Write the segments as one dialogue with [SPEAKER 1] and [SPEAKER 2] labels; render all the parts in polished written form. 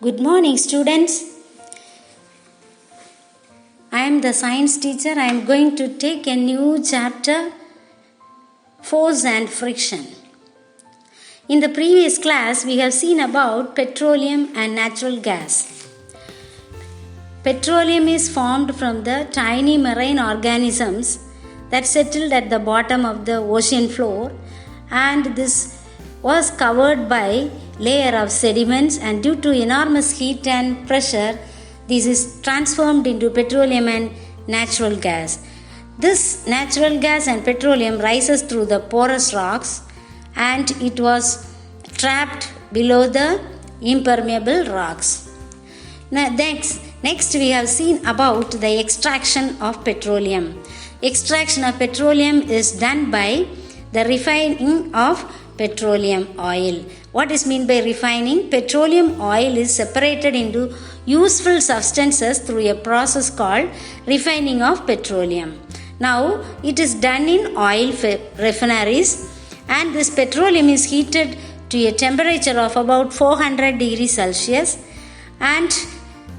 [SPEAKER 1] Good morning, students. I am the science teacher. I am going to take a new chapter, Force and Friction. In the previous class, we have seen about petroleum and natural gas. Petroleum is formed from the tiny marine organisms that settled at the bottom of the ocean floor, and this was covered by layer of sediments, and due to enormous heat and pressure, this is transformed into petroleum and natural gas. This natural gas and petroleum rises through the porous rocks, and it was trapped below the impermeable rocks. Next we have seen about the extraction of petroleum. Extraction of petroleum is done by the refining of petroleum oil. What is meant by refining? Petroleum oil is separated into useful substances through a process called refining of petroleum. Now it is done in oil refineries, and this petroleum is heated to a temperature of about 400 degrees Celsius, and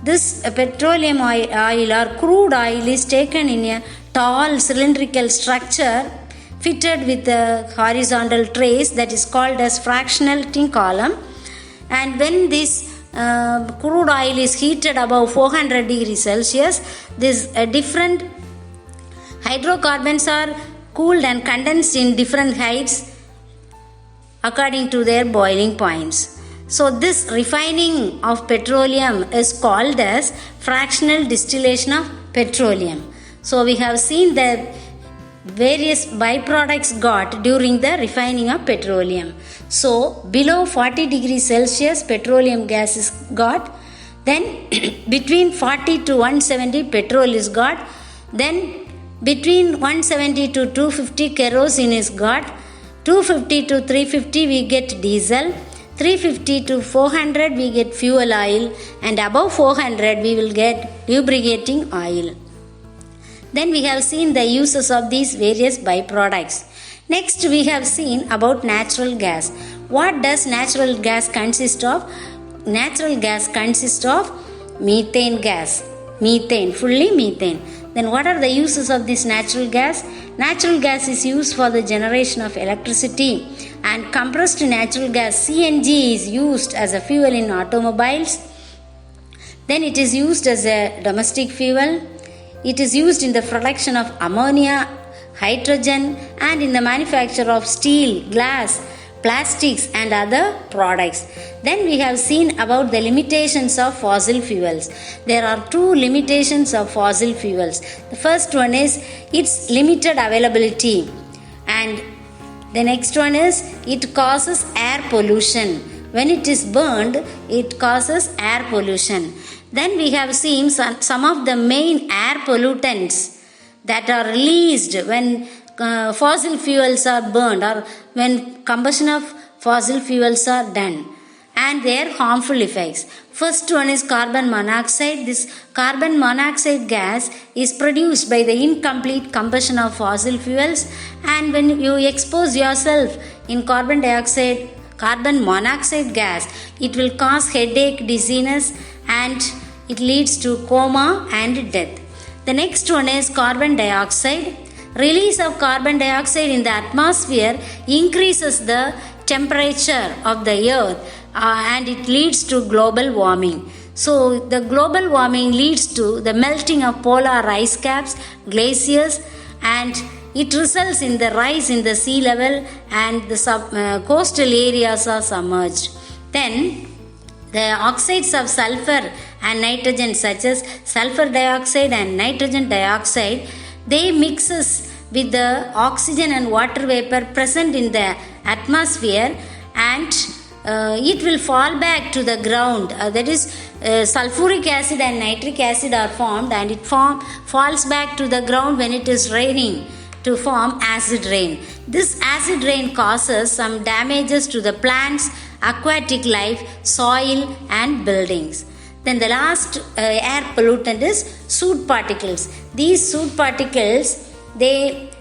[SPEAKER 1] this petroleum oil or crude oil is taken in a tall cylindrical structure fitted with a horizontal trace that is called as fractionating column. And when this crude oil is heated above 400 degrees Celsius, these different hydrocarbons are cooled and condensed in different heights according to their boiling points. So this refining of petroleum is called as fractional distillation of petroleum. So we have seen the various byproducts got during the refining of petroleum. So below 40 degrees Celsius petroleum gas is got, then between 40 to 170 petrol is got, then between 170 to 250 kerosene is got, 250 to 350 we get diesel, 350 to 400 we get fuel oil, and above 400 we will get lubricating oil. Then we have seen the uses of these various byproducts. Next we have seen about natural gas. What does natural gas consist of? Natural gas consists of methane gas. Methane, fully methane. Then what are the uses of this natural gas? Natural gas is used for the generation of electricity, and compressed natural gas CNG is used as a fuel in automobiles. Then it is used as a domestic fuel. It is used in the production of ammonia, hydrogen, and in the manufacture of steel, glass, plastics, and other products. Then we have seen about the limitations of fossil fuels. There are two limitations of fossil fuels. The first one is its limited availability, and the next one is it causes air pollution. When it is burned, it causes air pollution. Then we have seen some of the main air pollutants that are released when fossil fuels are burned or when combustion of fossil fuels are done, and their harmful effects. First one is carbon monoxide. This carbon monoxide gas is produced by the incomplete combustion of fossil fuels, and when you expose yourself in carbon monoxide gas, it will cause headache, dizziness, and it leads to coma and death. The next one is carbon dioxide. Release of carbon dioxide in the atmosphere increases the temperature of the earth, and it leads to global warming. So the global warming leads to the melting of polar ice caps, glaciers, and it results in the rise in the sea level, and the coastal areas are submerged. Then the oxides of sulfur and nitrogen, such as sulfur dioxide and nitrogen dioxide, they mixes with the oxygen and water vapor present in the atmosphere, and it will fall back to the ground. That is, sulfuric acid and nitric acid are formed, and it falls back to the ground when it is raining to form acid rain. This acid rain causes some damages to the plants, aquatic life, soil, and buildings. Then the last air pollutant is soot particles. These soot particles, they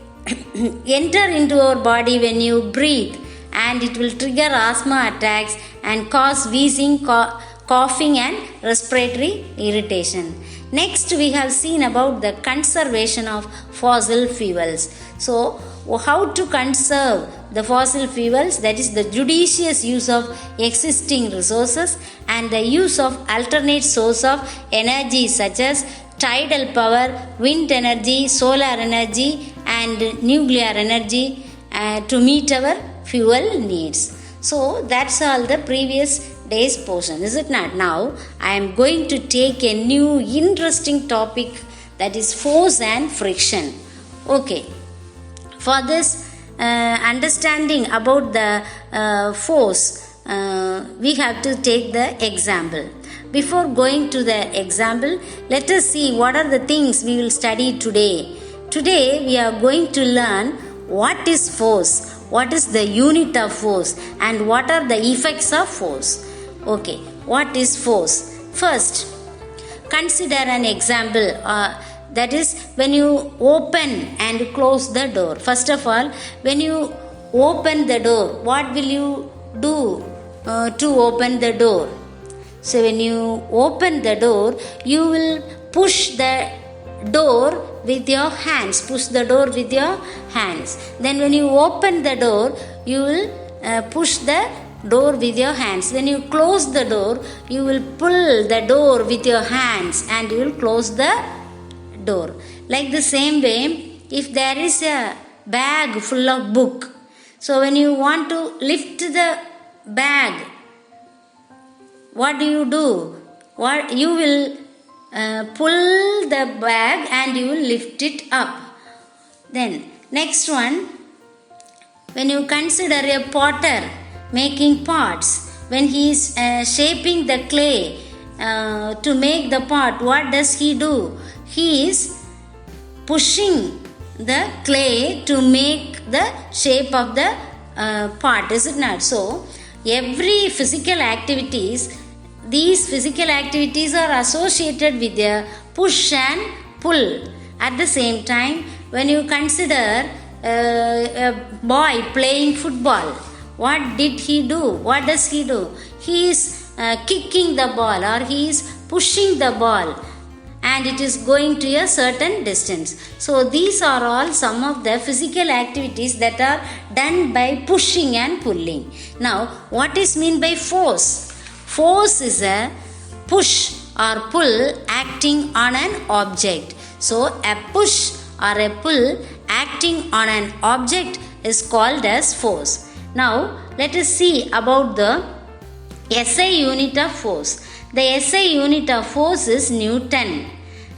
[SPEAKER 1] enter into our body when you breathe, and it will trigger asthma attacks and cause wheezing, coughing and respiratory irritation. Next, we have seen about the conservation of fossil fuels. So, how to conserve the fossil fuels? That is the judicious use of existing resources and the use of alternate source of energy such as tidal power, wind energy, solar energy and nuclear energy to meet our fuel needs. So that's all the previous day's portion, is it not? Now I am going to take a new interesting topic, that is force and friction. Okay, for this understanding about the force, we have to take the example. Before going to the example, let us see what are the things we will study today. Today we are going to learn what is force, what is the unit of force, and what are the effects of force. Okay, what is force? First, consider an example, that is when you open and close the door. First of all, when you open the door, what will you do to open the door? So when you open the door, you will push the door with your hands. Push the door with your hands. Then when you open the door, you will push the door with your hands. When you close the door, you will pull the door with your hands and you will close the door. Like the same way, if there is a bag full of book, so when you want to lift the bag, what do? What you will pull the bag and you will lift it up. Then next one, when you consider a potter making pots, when he is shaping the clay to make the pot, what does he do? He is pushing the clay to make the shape of the pot, is it not? So every physical activities, these physical activities are associated with a push and pull. At the same time, when you consider a boy playing football, what did he do? What does he do? He is kicking the ball or he is pushing the ball and it is going to a certain distance. So these are all some of the physical activities that are done by pushing and pulling. Now, what is meant by force? Force is a push or pull acting on an object. So a push or a pull acting on an object is called as force. Now let us see about the SI unit of force. The SI unit of force is Newton.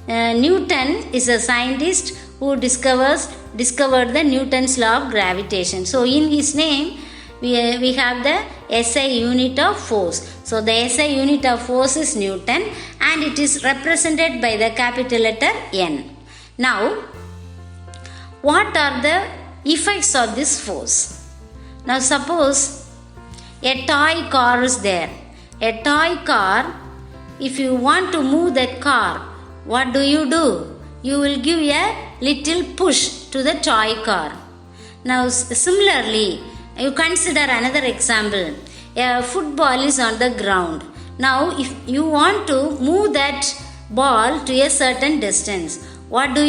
[SPEAKER 1] Newton is a scientist who discovered the Newton's law of gravitation. So in his name we have the SI unit of force. So the SI unit of force is Newton and it is represented by the capital letter N. Now, what are the effects of this force? Now suppose a toy car is there. A toy car, if you want to move that car, what do? You will give a little push to the toy car. Now similarly, you consider another example. A football is on the ground. Now if you want to move that ball to a certain distance, what do?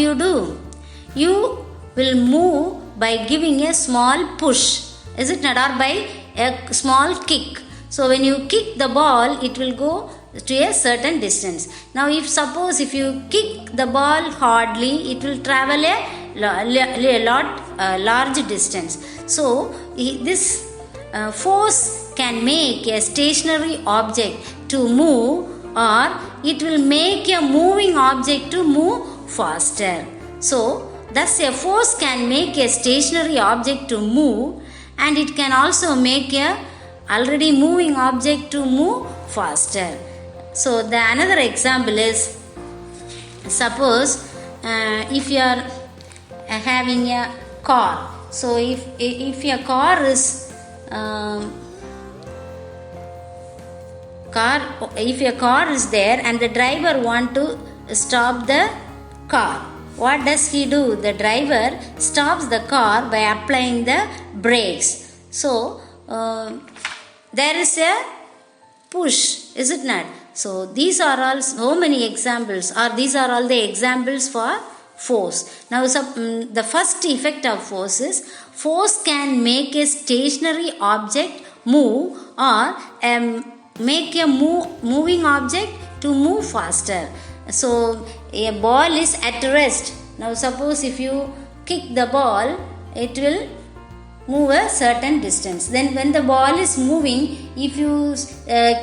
[SPEAKER 1] You will move by giving a small push, is it not? Or by a small kick. So when you kick the ball, it will go to a certain distance. Now suppose if you kick the ball hardly, it will travel a large distance. So this force can make a stationary object to move, or it will make a moving object to move faster. So thus a force can make a stationary object to move, and it can also make a already moving object to move faster. So the another example is, suppose if you are having a car. So if your car is if your car is there and the driver want to stop the car, what does he do? The driver stops the car by applying the brakes. So there is a push, is it not? So these are all so many examples, or these are all the examples for force. Now the first effect of force is force can make a stationary object move, or make a moving object to move faster. So a ball is at rest. Now suppose if you kick the ball, it will move a certain distance. Then when the ball is moving, if you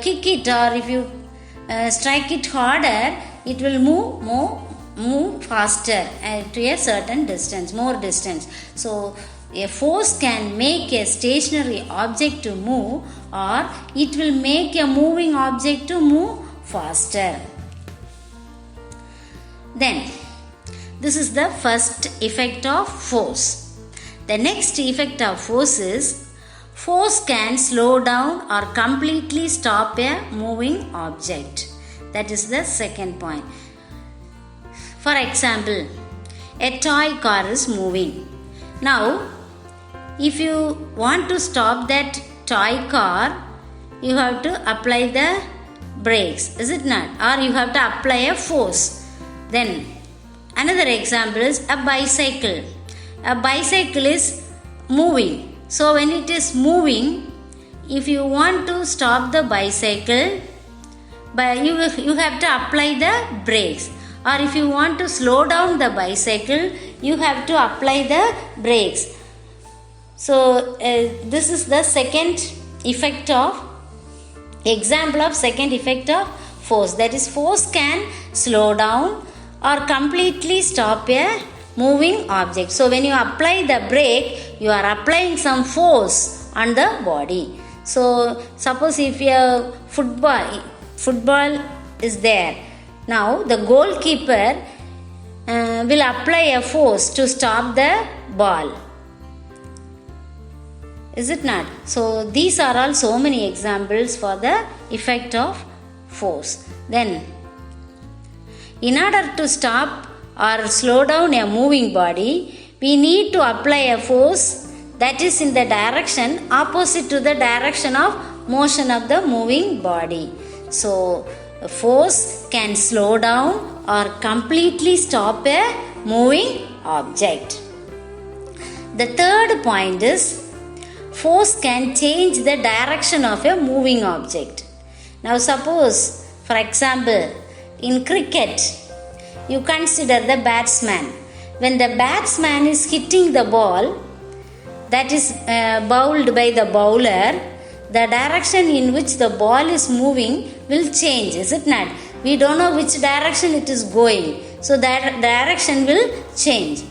[SPEAKER 1] kick it, or if you strike it harder, it will move faster to a certain distance, more distance. So a force can make a stationary object to move, or it will make a moving object to move faster. Then this is the first effect of force. The next effect of force is force can slow down or completely stop a moving object. That is the second point. For example, a toy car is moving. Now, if you want to stop that toy car, you have to apply the brakes, is it not? Or you have to apply a force. Then another example is a bicycle. A bicycle is moving. So when it is moving, if you want to stop the bicycle, you have to apply the brakes. Or if you want to slow down the bicycle, you have to apply the brakes. So this is the second effect of example of second effect of force. That is, force can slow down or completely stop a moving object. So when you apply the brake, you are applying some force on the body. So suppose if a football is there, now the goalkeeper will apply a force to stop the ball, is it not? So these are all so many examples for the effect of force. Then in order to stop or slow down a moving body, we need to apply a force that is in the direction opposite to the direction of motion of the moving body. So a force can slow down or completely stop a moving object. The third point is force can change the direction of a moving object. Now suppose, for example, in cricket, you consider the batsman. When the batsman is hitting the ball that is bowled by the bowler, the direction in which the ball is moving will change, is it not? We don't know which direction it is going, so that direction will change.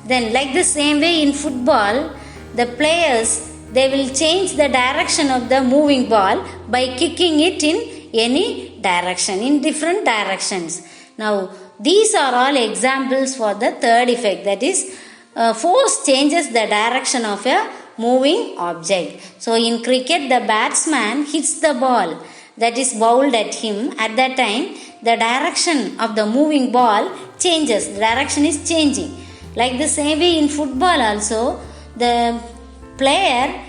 [SPEAKER 1] Then like the same way in football, the players, they will change the direction of the moving ball by kicking it in any direction, in different directions. Now these are all examples for the third effect, that is force changes the direction of a moving object. So in cricket, the batsman hits the ball that is bowled at him. At that time, the direction of the moving ball changes, the direction is changing. Like the same way in football also, the player,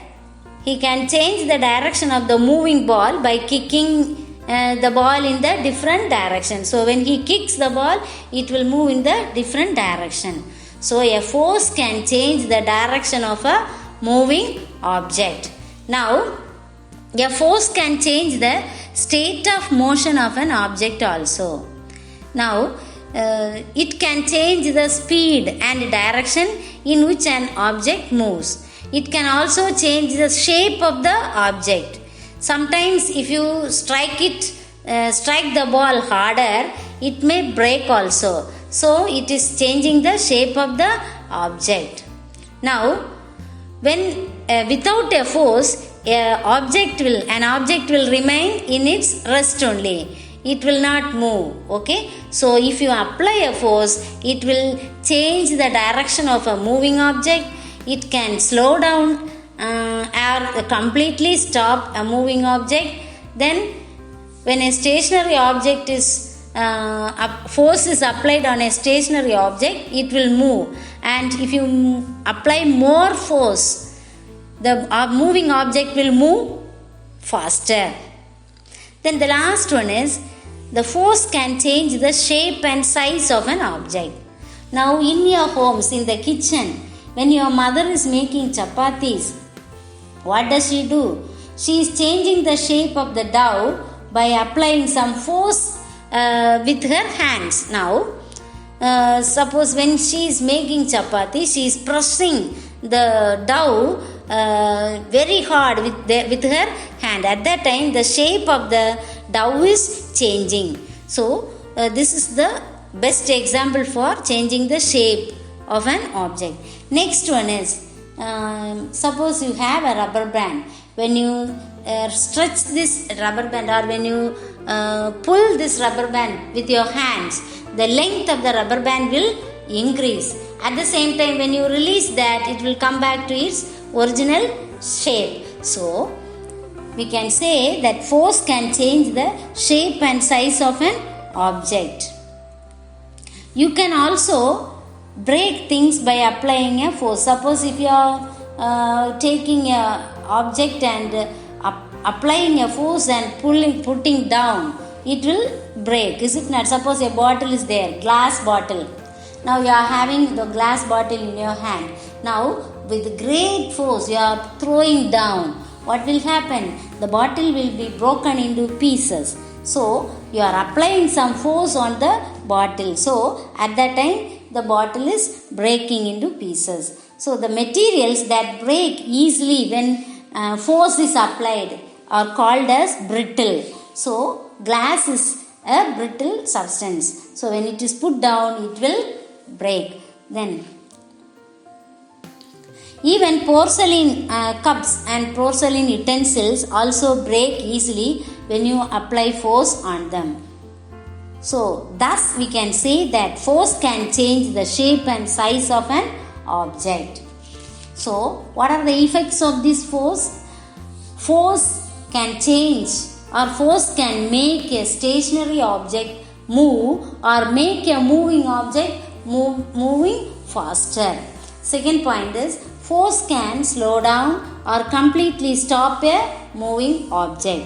[SPEAKER 1] he can change the direction of the moving ball by kicking the ball in the different direction. So when he kicks the ball, it will move in the different direction. So a force can change the direction of a moving object. Now a force can change the state of motion of an object also. Now it can change the speed and direction in which an object moves. It can also change the shape of the object. Sometimes if you strike the ball harder, it may break also. So it is changing the shape of the object. Now when without a force, an object will remain in its rest only. It will not move. Okay. So if you apply a force, it will change the direction of a moving object. It can slow down or completely stop a moving object. Then when a stationary object is force is applied on a stationary object, it will move. And if you apply more force, the moving object will move faster. Then the last one is the force can change the shape and size of an object. Now in your homes, in the kitchen, when your mother is making chapatis, what does she do? She is changing the shape of the dough by applying some force with her hands. Now suppose when she is making chapati, she is pressing the dough very hard with her hand. At that time the shape of the dough is changing. So this is the best example for changing the shape of an object. Next one is suppose you have a rubber band. When you stretch this rubber band, or when you pull this rubber band with your hands, the length of the rubber band will increase. At the same time, when you release that, it will come back to its original shape. So we can say that force can change the shape and size of an object. You can also break things by applying a force. Suppose if you are taking a object and applying a force and putting down, it will break, is it not? Suppose a bottle is there, glass bottle. Now you are having the glass bottle in your hand. Now with great force you are throwing down. What will happen? The bottle will be broken into pieces. So you are applying some force on the bottle. So at that time the bottle is breaking into pieces. So the materials that break easily when force is applied are called as brittle. So glass is a brittle substance. So when it is put down, it will break. Then even porcelain cups and porcelain utensils also break easily when you apply force on them. So thus we can say that force can change the shape and size of an object. So what are the effects of this force? Force can change, or force can make a stationary object move, or make a moving object moving faster. Second point is force can slow down or completely stop a moving object.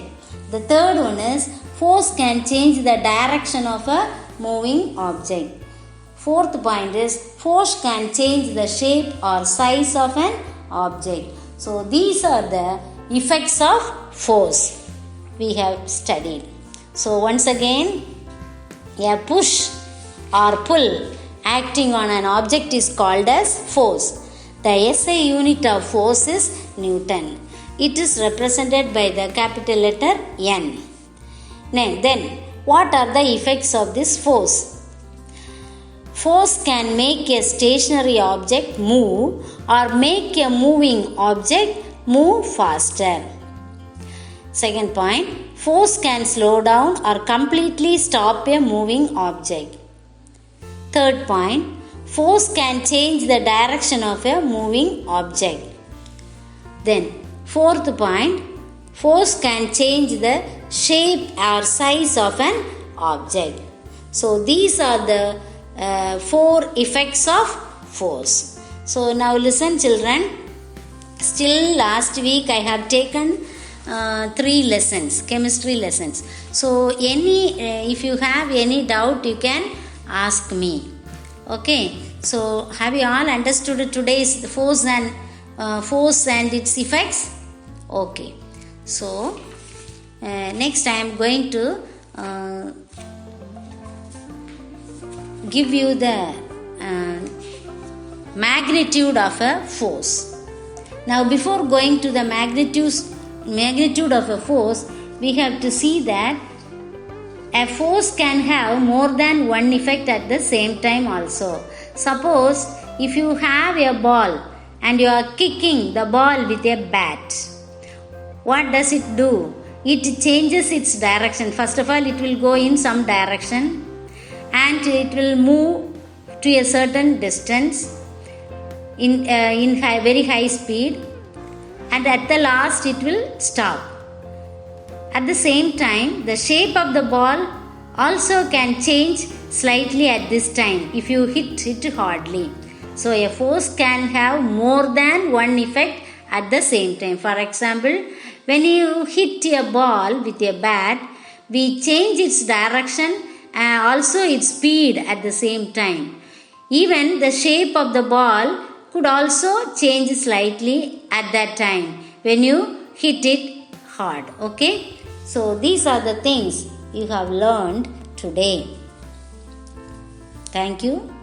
[SPEAKER 1] The third one is force can change the direction of a moving object. Fourth point is force can change the shape or size of an object. So these are the effects of force we have studied. So once again, a push or pull acting on an object is called as force. The SI unit of force is Newton. It is represented by the capital letter N. Then what are the effects of this force? Force can make a stationary object move, or make a moving object move faster. Second point, force can slow down or completely stop a moving object. Third point, force can change the direction of a moving object. Then fourth point, force can change the shape or size of an object. So these are the 4 effects of force. So now listen children. Still last week I have taken 3 lessons, chemistry lessons. So if you have any doubt, you can ask me. Okay. So have you all understood today's force and its effects? Okay. So next I am going to give you the magnitude of a force. Now before going to the magnitude of a force, we have to see that a force can have more than one effect at the same time also. Suppose if you have a ball and you are kicking the ball with a bat, what does it do? It changes its direction. First of all, it will go in some direction and it will move to a certain distance in very high speed, and at the last it will stop. At the same time, the shape of the ball also can change slightly at this time if you hit it hardly. So a force can have more than one effect at the same time. For example, when you hit a ball with a bat, we change its direction and also its speed at the same time. Even the shape of the ball could also change slightly at that time when you hit it hard. Okay, so these are the things you have learned today. Thank you.